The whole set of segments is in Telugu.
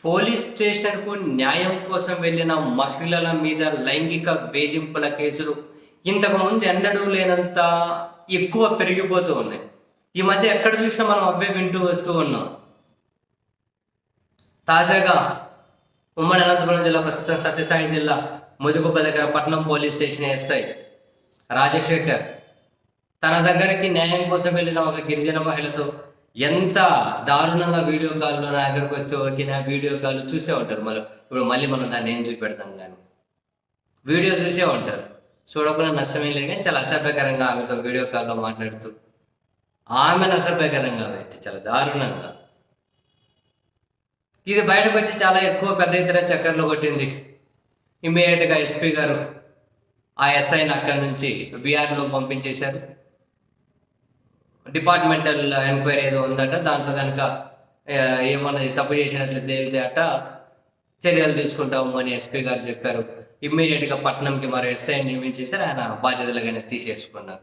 పోలీస్ స్టేషన్‌కు న్యాయం కోసం వెళ్ళిన మహిళల మీద లైంగిక వేధింపుల కేసులు ఇంతకుముందు ఎన్నడూ లేనంత ఎక్కువ పెరిగిపోతూ ఉన్నాయి. ఈ మధ్య ఎక్కడ చూసినా మనం అవే వింటూ వస్తూ ఉన్నాం. తాజాగా ఉమ్మడి అనంతపురం జిల్లా, ప్రస్తుతం సత్యసాయి జిల్లా ముదుగుబ్బ దగ్గర పట్నం పోలీస్ స్టేషన్ ఎస్ఐ రాజశేఖర్ తన దగ్గరికి న్యాయం కోసం వెళ్ళిన ఒక గిరిజన మహిళతో ఎంత దారుణంగా వీడియో కాల్లో నా దగ్గరకు వస్తే ఓకే, నా వీడియో కాల్ చూసే ఉంటారు. ఇప్పుడు మళ్ళీ మనం దాన్ని ఏం చూపెడతాం, కానీ వీడియో చూసే ఉంటారు. చూడకుండా నష్టమేం లేదు, కానీ చాలా అసభ్యకరంగా ఆమెతో వీడియో కాల్లో మాట్లాడుతూ ఆమెను అసభ్యకరంగా పెట్టి చాలా దారుణంగా ఇది బయటకు వచ్చి చాలా ఎక్కువ పెద్ద ఎత్తున చక్కర్లు కొట్టింది. ఇమ్మీడియట్గా ఎస్పీ గారు ఆ ఎస్ఐని అక్కడి నుంచి బీఆర్లో పంపించేశారు. డిపార్ట్మెంటల్ ఎంక్వైరీ ఏదో ఉందట, దాంట్లో కనుక ఏమన్నా తప్పు చేసినట్లు తేలితే అట చర్యలు తీసుకుంటాము అని ఎస్పీ గారు చెప్పారు. ఇమ్మీడియట్గా పట్టణంకి మరో ఎస్ఐని నియమించేశారు. ఆయన బాధ్యతలుగానే తీసేసుకున్నారు.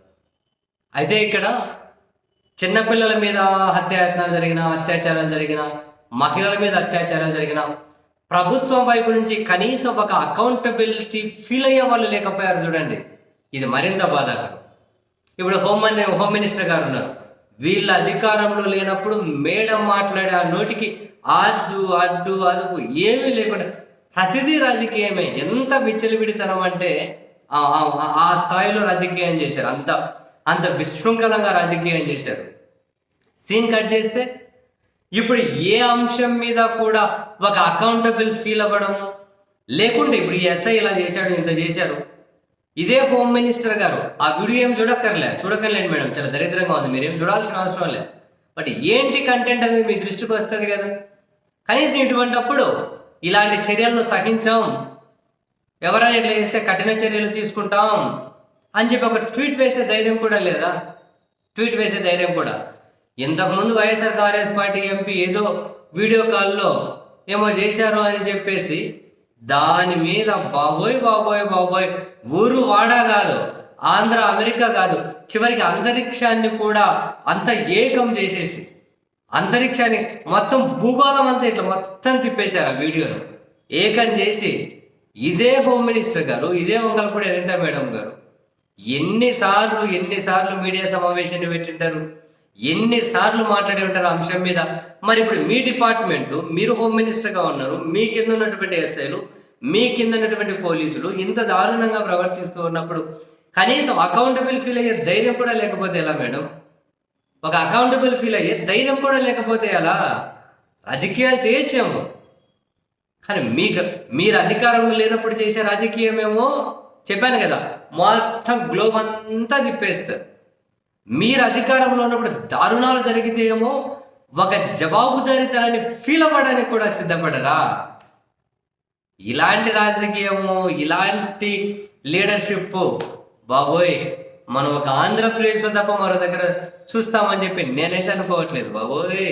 అయితే ఇక్కడ చిన్నపిల్లల మీద హత్యాయత్నాలు జరిగిన, అత్యాచారాలు జరిగిన, మహిళల మీద అత్యాచారాలు జరిగిన ప్రభుత్వం వైపు నుంచి కనీసం ఒక అకౌంటబిలిటీ ఫీల్ అయ్యే వాళ్ళు లేకపోయారు. చూడండి, ఇది మరింత బాధాకరం. ఇప్పుడు హోమ్ మినిస్టర్ గారు ఉన్నారు. వీళ్ళ అధికారంలో లేనప్పుడు మేడం మాట్లాడే ఆ నోటికి అడ్డు అదుపు ఏమీ లేకుండా ప్రతిదీ రాజకీయమే. ఎంత విచ్చలవిడితనం అంటే ఆ స్థాయిలో రాజకీయం చేశారు. అంత విశృంఖలంగా రాజకీయం చేశారు. సీన్ కట్ చేస్తే ఇప్పుడు ఏ అంశం మీద కూడా ఒక అకౌంటబుల్ ఫీల్ అవ్వడము లేకుంటే, ఇప్పుడు ఈ ఎస్ఐ ఇలా చేశాడు, ఇంత చేశారు. ఇదే హోమ్ మినిస్టర్ గారు ఆ వీడియో ఏం చూడక్కర్లేదు మేడం, చాలా దరిద్రంగా ఉంది, మీరేం చూడాల్సిన అవసరం లేదు. బట్ ఏంటి కంటెంట్ అనేది మీ దృష్టికి వస్తుంది కదా. కనీసం ఇటువంటిప్పుడు ఇలాంటి చర్యలను సహించాం, ఎవరైనా ఇట్లా చేస్తే కఠిన చర్యలు తీసుకుంటాం అని చెప్పి ఒక ట్వీట్ వేసే ధైర్యం కూడా లేదా? ట్వీట్ వేసే ధైర్యం కూడా. ఇంతకుముందు వైఎస్ఆర్ కాంగ్రెస్ పార్టీ ఎంపీ ఏదో వీడియో కాల్లో ఏమో చేశారు అని చెప్పేసి దాని మీద బాబోయ్ ఊరు వాడా కాదు, ఆంధ్ర అమెరికా కాదు, చివరికి అంతరిక్షాన్ని కూడా అంత ఏకం చేసేసి అంతరిక్షాన్ని మొత్తం భూగోళం అంతా ఇట్లా మొత్తం తిప్పేశారు. ఆ వీడియోను ఏకం చేసి ఇదే హోమ్ మినిస్టర్ గారు, ఇదే వంగలపూడి అనిత మేడం గారు ఎన్నిసార్లు మీడియా సమావేశాన్ని పెట్టింటారు, ఎన్నిసార్లు మాట్లాడి ఉంటారు అంశం మీద. మరి ఇప్పుడు మీ డిపార్ట్మెంట్, మీరు హోమ్ మినిస్టర్గా ఉన్నారు, మీ కింద ఉన్నటువంటి ఎస్ఐలు, మీ కింద ఉన్నటువంటి పోలీసులు ఇంత దారుణంగా ప్రవర్తిస్తూ ఉన్నప్పుడు కనీసం అకౌంటబుల్ ఫీల్ అయ్యే ధైర్యం కూడా లేకపోతే ఎలా మేడం? ఒక అకౌంటబుల్ ఫీల్ అయ్యే ధైర్యం కూడా లేకపోతే ఎలా? రాజకీయాలు చేయొచ్చేమో, కానీ మీరు అధికారంలో లేనప్పుడు చేసే రాజకీయమేమో చెప్పాను కదా, మొత్తం గ్లోబ్ అంతా తిప్పేస్తారు. మీరు అధికారంలో ఉన్నప్పుడు దారుణాలు జరిగితే ఏమో ఒక జవాబుదారీతనాన్ని ఫీల్ అవ్వడానికి కూడా సిద్ధపడరా? ఇలాంటి రాజకీయము, ఇలాంటి లీడర్షిప్ బాబోయ్ మనం ఒక ఆంధ్రప్రదేశ్లో తప్ప మరో దగ్గర చూస్తామని చెప్పి నేనైతే అనుకోవట్లేదు బాబోయ్.